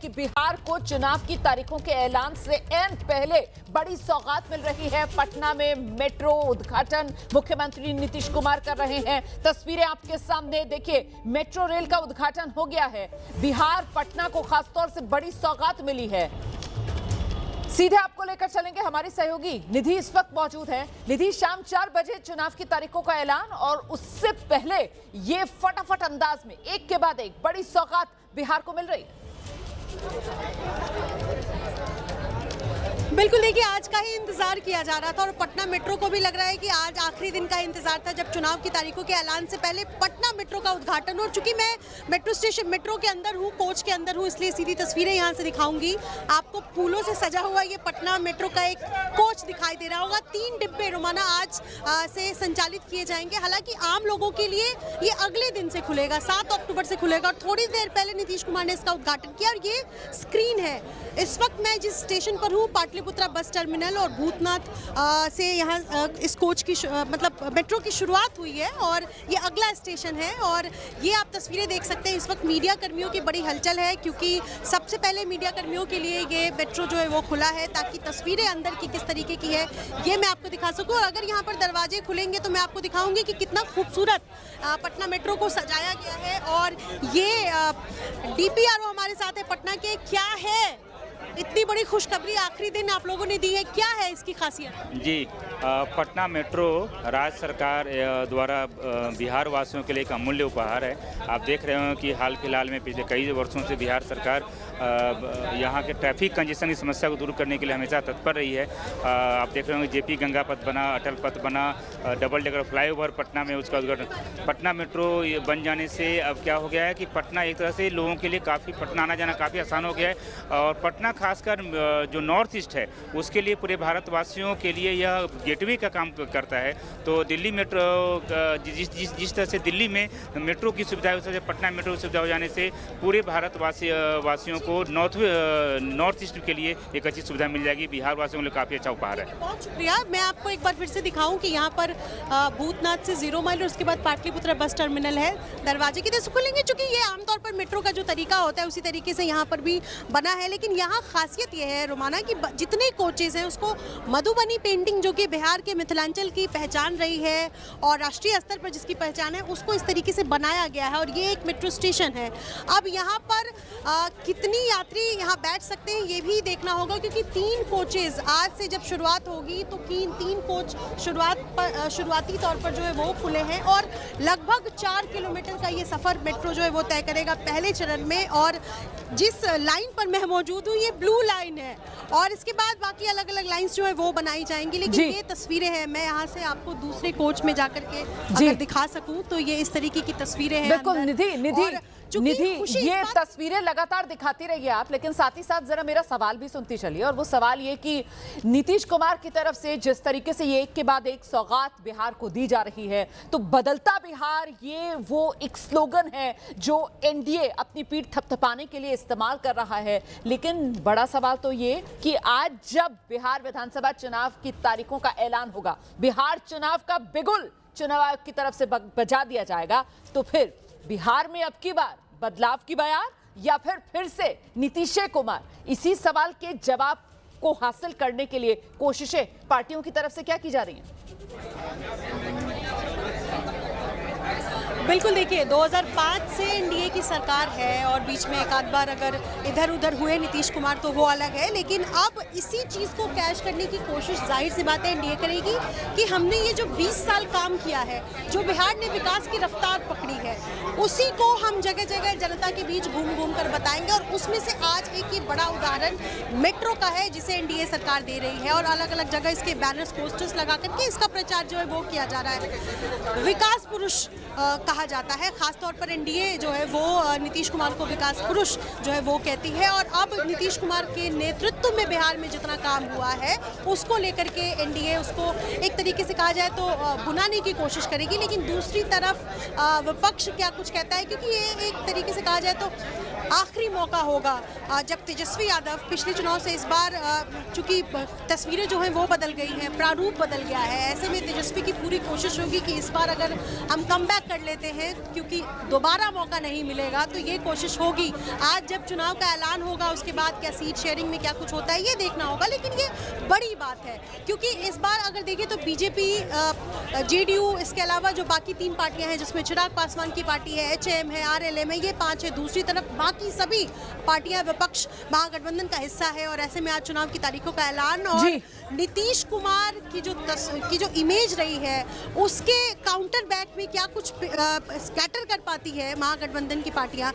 कि बिहार को चुनाव की तारीखों के ऐलान से ऐन पहले बड़ी सौगात मिल रही है। पटना में मेट्रो उद्घाटन मुख्यमंत्री नीतीश कुमार कर रहे हैं। तस्वीरें आपके सामने देखिए, मेट्रो रेल का उद्घाटन हो गया है। बिहार पटना को खासतौर से बड़ी सौगात मिली है। सीधे आपको लेकर चलेंगे, हमारी सहयोगी निधि इस वक्त मौजूद है। निधि, शाम 4 बजे चुनाव की तारीखों का ऐलान और उससे पहले ये फटाफट अंदाज में एक के बाद एक बड़ी सौगात बिहार को मिल रही है। बिल्कुल, देखिए आज का ही इंतजार किया जा रहा था और पटना मेट्रो को भी लग रहा है कि आज आखिरी दिन का इंतजार था जब चुनाव की तारीखों के ऐलान से पहले पटना मेट्रो का उद्घाटन। और चूंकि मैं मेट्रो के अंदर हूँ, कोच के अंदर हूँ, इसलिए सीधी तस्वीरें यहाँ से दिखाऊंगी आपको। फूलों से सजा हुआ ये पटना मेट्रो का एक कोच दिखाई दे रहा होगा। 3 डिब्बे रोमाना आज से संचालित किए जाएंगे। हालांकि आम लोगों के लिए ये अगले दिन से खुलेगा, 7 अक्टूबर से खुलेगा। और थोड़ी देर पहले नीतीश कुमार ने इसका उद्घाटन किया और ये स्क्रीन है। इस वक्त मैं जिस स्टेशन पर हूँ, पाटलिपुत्रा बस टर्मिनल, और भूतनाथ से यहाँ इस कोच की मतलब मेट्रो की शुरुआत हुई है और ये अगला स्टेशन है। और ये आप तस्वीरें देख सकते हैं, इस वक्त मीडिया कर्मियों की बड़ी हलचल है क्योंकि सबसे पहले मीडिया कर्मियों के लिए ये मेट्रो जो है वो खुला है ताकि तस्वीरें अंदर की किस तरीके की है ये मैं आपको दिखा सकूँ। और अगर यहाँ पर दरवाजे खुलेंगे तो मैं आपको दिखाऊंगी कि कितना खूबसूरत पटना मेट्रो को सजाया गया है। और ये DPRO हमारे साथ है पटना के। क्या है इतनी बड़ी खुशखबरी आखिरी दिन आप लोगों ने दी है, क्या है इसकी खासियत? जी, पटना मेट्रो राज्य सरकार द्वारा बिहार वासियों के लिए एक अमूल्य उपहार है। आप देख रहे हो कि हाल फिलहाल में पिछले कई वर्षों से बिहार सरकार यहाँ के ट्रैफिक कंजेशन की समस्या को दूर करने के लिए हमेशा तत्पर रही है। आप देख रहे होंगे JP गंगा पथ बना, अटल पथ बना, डबल डेकर फ्लाईओवर पटना में, उसका उद्घाटन। पटना मेट्रो बन जाने से अब क्या हो गया है कि पटना एक तरह से लोगों के लिए काफ़ी, पटना आना जाना काफ़ी आसान हो गया है। और पटना खासकर जो नॉर्थ ईस्ट है उसके लिए, पूरे भारतवासियों के लिए यह गेटवे का काम करता है। तो दिल्ली मेट्रो जिस तरह से दिल्ली में मेट्रो की सुविधा है, उस तरह से पटना मेट्रो की सुविधा हो जाने से पूरे वासियों को नॉर्थ ईस्ट के लिए एक अच्छी सुविधा मिल जाएगी। बिहार वासियों के लिए काफ़ी अच्छा उपहार है। बहुत शुक्रिया। मैं आपको एक बार फिर से दिखाऊं कि यहाँ पर भूतनाथ से 0 माइल और उसके बाद पाटलिपुत्रा बस टर्मिनल है। दरवाजे कितने से खुलेंगे, चूंकि ये आमतौर पर मेट्रो का जो तरीका होता है उसी तरीके से यहाँ पर भी बना है। लेकिन यहाँ खासियत ये है रोमाना कि जितने कोचेज हैं उसको मधुबनी पेंटिंग, जो कि बिहार के मिथिलांचल की पहचान रही है और राष्ट्रीय स्तर पर जिसकी पहचान है, उसको इस तरीके से बनाया गया है। और ये एक मेट्रो स्टेशन है। अब यहाँ पर कितनी यात्री यहाँ बैठ सकते हैं ये भी देखना होगा क्योंकि 3 कोचेज आज से जब शुरुआत होगी तो 3 कोच शुरुआती तौर पर जो है वो खुले हैं। और लगभग 4 किलोमीटर का ये सफ़र मेट्रो जो है वो तय करेगा पहले चरण में। और जिस लाइन पर मैं मौजूद हूँ ये ब्लू लाइन है और इसके बाद बाकी अलग अलग लाइंस जो है वो बनाई जाएंगी। लेकिन ये तस्वीरें हैं, मैं यहाँ से आपको दूसरे कोच में जाकर के अगर दिखा सकूँ तो ये इस तरीके की तस्वीरें हैं। बिल्कुल निधि, ये तस्वीरें लगातार दिखाती रहिए आप, लेकिन साथ ही साथ जरा मेरा सवाल भी सुनती चलिए। और वो सवाल ये कि नीतीश कुमार की तरफ से जिस तरीके से ये एक के बाद एक सौगात बिहार को दी जा रही है, तो बदलता बिहार ये वो एक स्लोगन है जो NDA अपनी पीठ थपथपाने के लिए इस्तेमाल कर रहा है। लेकिन बड़ा सवाल तो ये कि आज जब बिहार विधानसभा चुनाव की तारीखों का ऐलान होगा, बिहार चुनाव का बिगुल चुनाव आयोग की तरफ से बजा दिया जाएगा, तो फिर बिहार में अब की बार बदलाव की बयार या फिर से नीतीश कुमार? इसी सवाल के जवाब को हासिल करने के लिए कोशिशें पार्टियों की तरफ से क्या की जा रही हैं? बिल्कुल, देखिए 2005 से NDA की सरकार है और बीच में एक आध बार अगर इधर उधर हुए नीतीश कुमार तो वो अलग है। लेकिन अब इसी चीज़ को कैश करने की कोशिश जाहिर सी बात है NDA करेगी कि हमने ये जो 20 साल काम किया है, जो बिहार ने विकास की रफ्तार पकड़ी है, उसी को हम जगह जगह जनता के बीच घूम घूम कर बताएंगे। और उसमें से आज एक ये बड़ा उदाहरण मेट्रो का है जिसे NDA सरकार दे रही है। और अलग अलग जगह इसके बैनर्स, पोस्टर्स लगा करके इसका प्रचार जो है वो किया जा रहा है। विकास पुरुष कहा जाता है, खासतौर पर NDA जो है वो नीतीश कुमार को विकास पुरुष जो है वो कहती है। और अब नीतीश कुमार के नेतृत्व में बिहार में जितना काम हुआ है उसको लेकर के NDA उसको एक तरीके से कहा जाए तो भुनाने की कोशिश करेगी। लेकिन दूसरी तरफ विपक्ष क्या कुछ कहता है, क्योंकि ये एक तरीके से कहा जाए तो आखिरी मौका होगा जब तेजस्वी यादव पिछले चुनाव से इस बार चूंकि तस्वीरें जो हैं वो बदल गई हैं, प्रारूप बदल गया है, ऐसे में तेजस्वी की पूरी कोशिश होगी कि इस बार अगर हम कमबैक कर लेते हैं, क्योंकि दोबारा मौका नहीं मिलेगा, तो ये कोशिश होगी। आज जब चुनाव का ऐलान होगा उसके बाद क्या सीट शेयरिंग में क्या कुछ होता है ये देखना होगा, लेकिन ये बड़ी बात है क्योंकि इस बार अगर देखें तो बीजेपी, जेडीयू, इसके अलावा जो बाकी 3 पार्टियां हैं जिसमें चिराग पासवान की पार्टी है, एचएम है, आरएलएम है, ये 5 है। दूसरी तरफ बाकी सभी पार्टियां विपक्ष महागठबंधन का हिस्सा है और ऐसे में आज चुनाव की तारीखों का ऐलान और नीतीश कुमार की जो इमेज रही है उसके काउंटर बैक में क्या कुछ स्कैटर कर पाती है महागठबंधन की पार्टियां।